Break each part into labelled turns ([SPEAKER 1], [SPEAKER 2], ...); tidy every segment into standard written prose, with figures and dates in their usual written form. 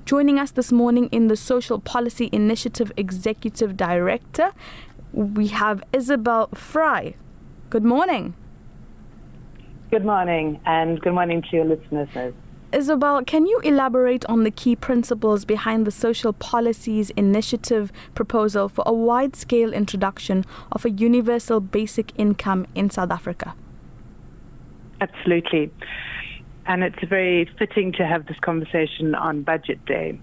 [SPEAKER 1] Joining us this morning in the Social Policy Initiative Executive Director, we have Isobel Frye. Good morning.
[SPEAKER 2] Good morning, and good morning to your listeners.
[SPEAKER 1] Isobel, can you elaborate on the key principles behind the Social Policies Initiative proposal for a wide-scale introduction of a universal basic income in South Africa?
[SPEAKER 2] Absolutely. And it's very fitting to have this conversation on Budget Day.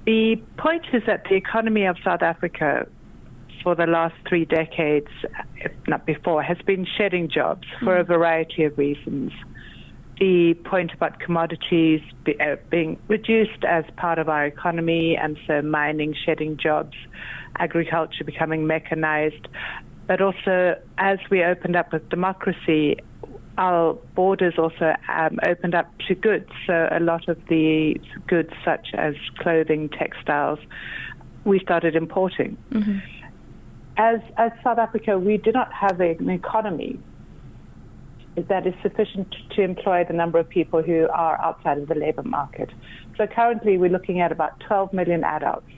[SPEAKER 2] The point is that the economy of South Africa for the last 3 decades, if not before, has been shedding jobs for a variety of reasons. The point about commodities being reduced as part of our economy, and so mining shedding jobs, agriculture becoming mechanized, but also as we opened up with democracy, our borders also opened up to goods. So a lot of the goods such as clothing, textiles, we started importing. Mm-hmm. As South Africa, we do not have an economy that is sufficient to employ the number of people who are outside of the labor market. So currently we're looking at about 12 million adults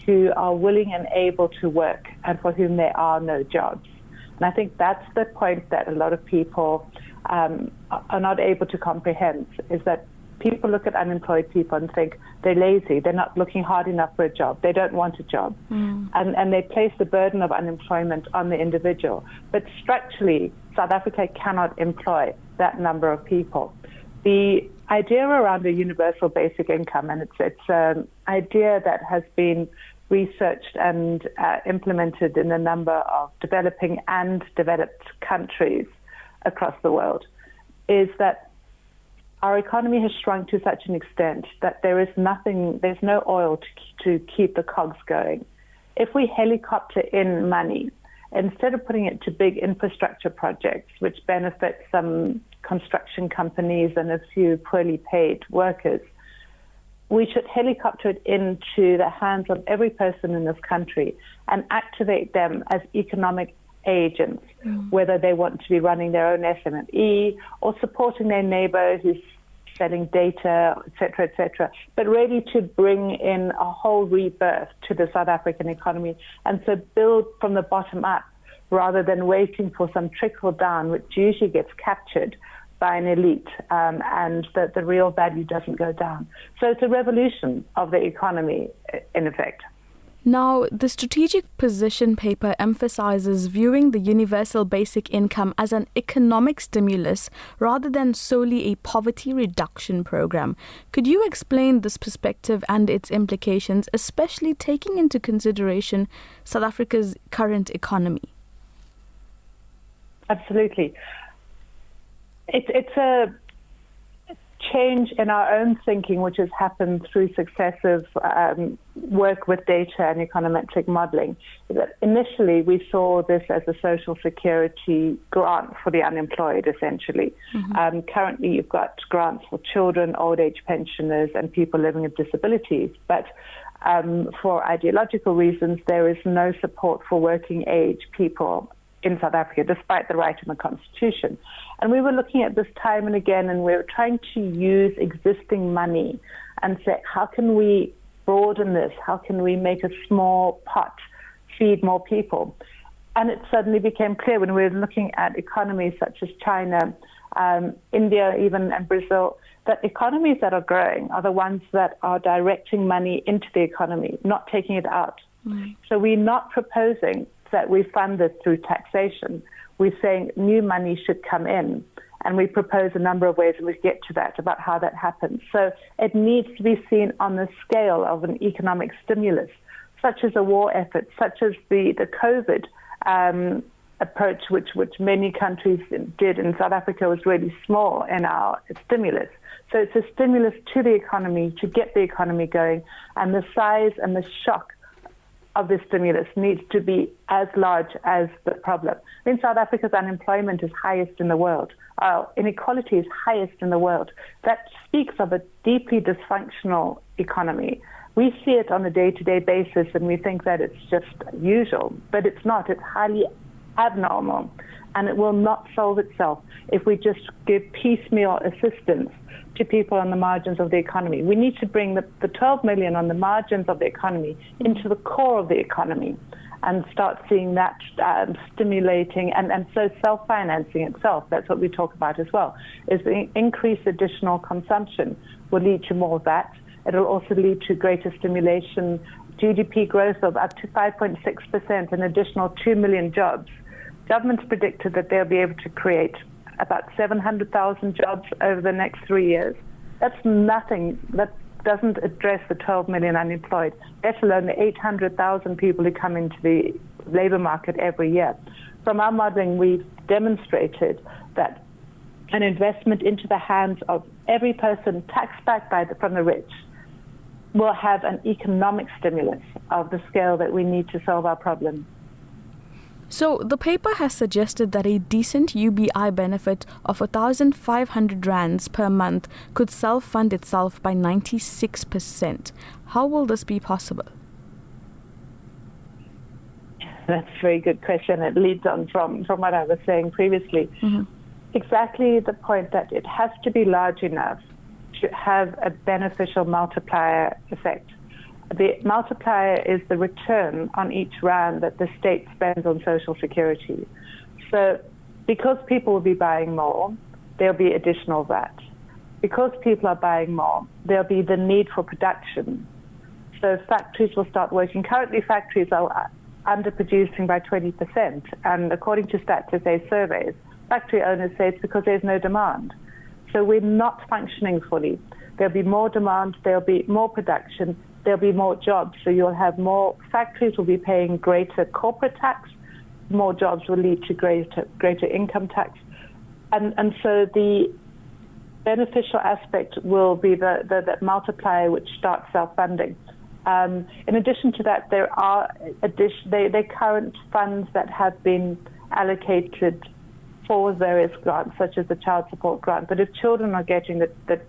[SPEAKER 2] who are willing and able to work and for whom there are no jobs. And I think that's the point that a lot of people are not able to comprehend, is that people look at unemployed people and think they're lazy, they're not looking hard enough for a job, they don't want a job. And they place the burden of unemployment on the individual. But structurally, South Africa cannot employ that number of people. The idea around a universal basic income, and it's an idea that has been researched and implemented in a number of developing and developed countries across the world, is that our economy has shrunk to such an extent that there's no oil to keep the cogs going. If we helicopter in money, instead of putting it to big infrastructure projects, which benefit some construction companies and a few poorly paid workers, we should helicopter it into the hands of every person in this country and activate them as economic agents, whether they want to be running their own SME or supporting their neighbor who's selling data, et cetera, but really to bring in a whole rebirth to the South African economy, and so build from the bottom up rather than waiting for some trickle down, which usually gets captured by an elite, and that the real value doesn't go down. So it's a revolution of the economy, in effect.
[SPEAKER 1] Now, the strategic position paper emphasizes viewing the universal basic income as an economic stimulus rather than solely a poverty reduction program. Could you explain this perspective and its implications, especially taking into consideration South Africa's current economy?
[SPEAKER 2] Absolutely. It's a change in our own thinking, which has happened through successive work with data and econometric modeling. That initially we saw this as a social security grant for the unemployed, essentially. Currently you've got grants for children, old age pensioners, and people living with disabilities. But for ideological reasons, there is no support for working age people in South Africa, despite the right in the Constitution. And we were looking at this time and again, and we were trying to use existing money and say, how can we broaden this? How can we make a small pot feed more people? And it suddenly became clear when we were looking at economies such as China, India even, and Brazil, that economies that are growing are the ones that are directing money into the economy, not taking it out. So we're not proposing that we fund this through taxation. We're saying new money should come in, and we propose a number of ways, and we get to that, about how that happens. So it needs to be seen on the scale of an economic stimulus, such as a war effort, such as the COVID approach, which many countries did. In South Africa was really small in our stimulus. So it's a stimulus to the economy, to get the economy going, and the size and the shock of this stimulus needs to be as large as the problem. In South Africa's unemployment is highest in the world. Our inequality is highest in the world. That speaks of a deeply dysfunctional economy. We see it on a day-to-day basis, and we think that it's just usual, but it's not. It's highly abnormal. and it will not solve itself if we just give piecemeal assistance to people on the margins of the economy. We need to bring the 12 million on the margins of the economy into the core of the economy and start seeing that stimulating and so self-financing itself. That's what we talk about as well, is the increased additional consumption will lead to more of that. It'll also lead to greater stimulation, GDP growth of up to 5.6%, an additional 2 million jobs. Government's predicted that they'll be able to create about 700,000 jobs over the next 3 years. That's nothing. That doesn't address the 12 million unemployed, let alone the 800,000 people who come into the labour market every year. From our modelling, we've demonstrated that an investment into the hands of every person, taxed back from the rich, will have an economic stimulus of the scale that we need to solve our problem.
[SPEAKER 1] So the paper has suggested that a decent UBI benefit of 1,500 rands per month could self-fund itself by 96%. How will this be possible?
[SPEAKER 2] That's a very good question. It leads on from what I was saying previously. Mm-hmm. Exactly the point that it has to be large enough to have a beneficial multiplier effect. The multiplier is the return on each rand that the state spends on social security. So because people will be buying more, there'll be additional VAT. Because people are buying more, there'll be the need for production. So factories will start working. Currently, factories are underproducing by 20%. And according to Stats SA surveys, factory owners say it's because there's no demand. So we're not functioning fully. There'll be more demand, there'll be more production, there'll be more jobs. So you'll have more factories will be paying greater corporate tax, more jobs will lead to greater income tax. And so the beneficial aspect will be the multiplier which starts self-funding. In addition to that, there are current funds that have been allocated for various grants, such as the child support grant. But if children are getting the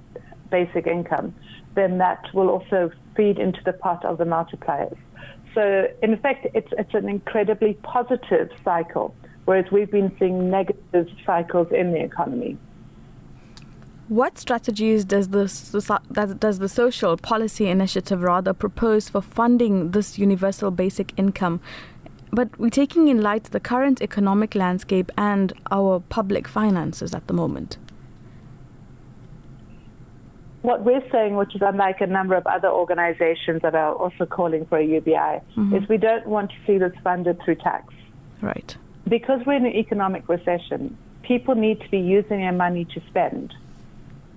[SPEAKER 2] basic income, then that will also feed into the pot of the multipliers. So in effect, it's an incredibly positive cycle, whereas we've been seeing negative cycles in the economy.
[SPEAKER 1] What strategies does the Social Policy Initiative propose for funding this universal basic income? But we're taking in light the current economic landscape and our public finances at the moment.
[SPEAKER 2] What we're saying, which is unlike a number of other organizations that are also calling for a UBI, is we don't want to see this funded through tax.
[SPEAKER 1] Right.
[SPEAKER 2] Because we're in an economic recession, people need to be using their money to spend.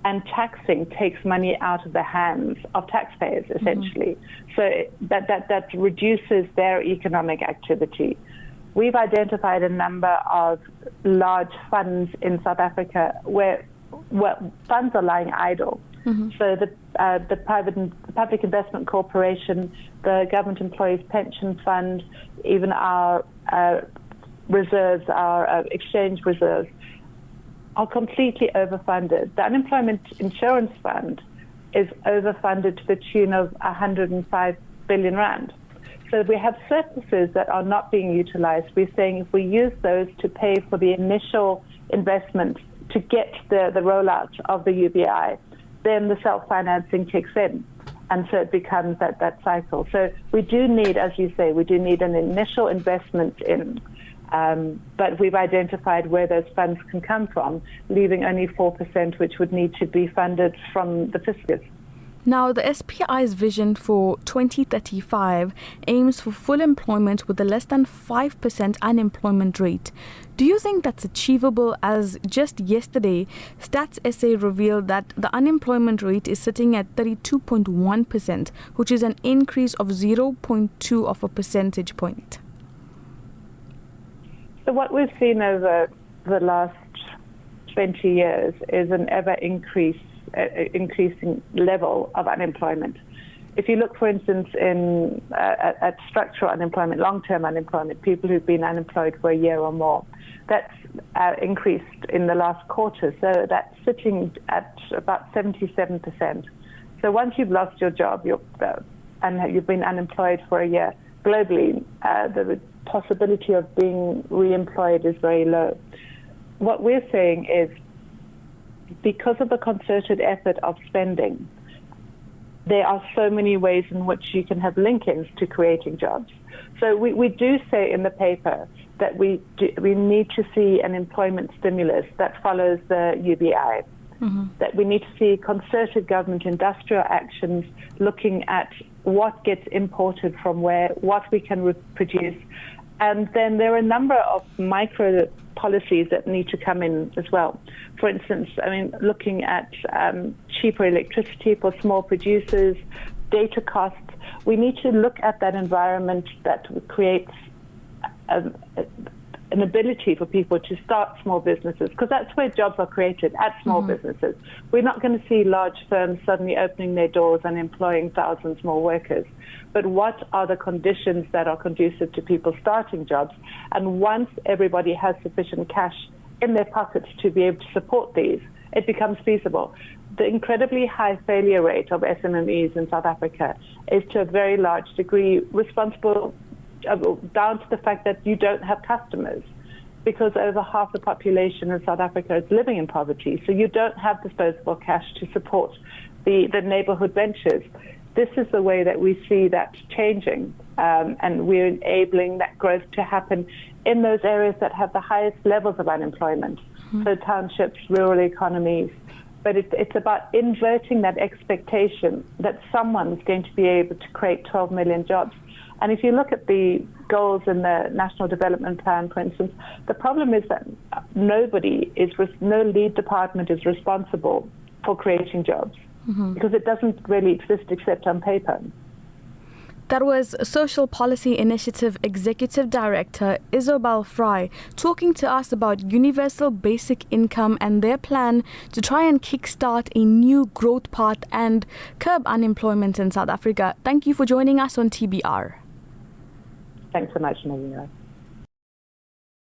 [SPEAKER 2] And taxing takes money out of the hands of taxpayers, essentially. So that reduces their economic activity. We've identified a number of large funds in South Africa where funds are lying idle. So the Public Investment Corporation, the Government Employees Pension Fund, even our reserves, our exchange reserves, are completely overfunded. The Unemployment Insurance Fund is overfunded to the tune of 105 billion rand. So we have surpluses that are not being utilized. We're saying if we use those to pay for the initial investment to get the rollout of the UBI, then the self-financing kicks in. And so it becomes that cycle. So we do need, as you say, we do need an initial investment in. But we've identified where those funds can come from, leaving only 4%, which would need to be funded from the fiscus.
[SPEAKER 1] Now, the SPI's vision for 2035 aims for full employment with a less than 5% unemployment rate. Do you think that's achievable, as just yesterday, Stats SA revealed that the unemployment rate is sitting at 32.1%, which is an increase of 0.2 of a percentage point?
[SPEAKER 2] So what we've seen over the last 20 years is an increasing level of unemployment. If you look, for instance, at structural unemployment, long-term unemployment, people who've been unemployed for a year or more, that's increased in the last quarter. So that's sitting at about 77%. So once you've lost your job and you've been unemployed for a year, globally, the possibility of being re-employed is very low. What we're saying is, because of the concerted effort of spending, there are so many ways in which you can have link-ins to creating jobs. So we do say in the paper that we need to see an employment stimulus that follows the UBI, that we need to see concerted government industrial actions looking at what gets imported from where, what we can produce. And then there are a number of micro policies that need to come in as well. For instance, looking at cheaper electricity for small producers, data costs. We need to look at that environment that creates an ability for people to start small businesses, because that's where jobs are created, at small businesses. We're not going to see large firms suddenly opening their doors and employing thousands more workers. But what are the conditions that are conducive to people starting jobs? And once everybody has sufficient cash in their pockets to be able to support these, it becomes feasible. The incredibly high failure rate of SMMEs in South Africa is to a very large degree responsible down to the fact that you don't have customers, because over half the population in South Africa is living in poverty. So you don't have disposable cash to support the neighborhood ventures. This is the way that we see that changing, and we're enabling that growth to happen in those areas that have the highest levels of unemployment, so townships, rural economies. But it's about inverting that expectation that someone's going to be able to create 12 million jobs. And if you look at the goals in the National Development Plan, for instance, the problem is that no lead department is responsible for creating jobs, because it doesn't really exist except on paper.
[SPEAKER 1] That was Social Policy Initiative Executive Director Isobel Frye talking to us about universal basic income and their plan to try and kickstart a new growth path and curb unemployment in South Africa. Thank you for joining us on TBR.
[SPEAKER 2] Thanks so much, Nazmeera.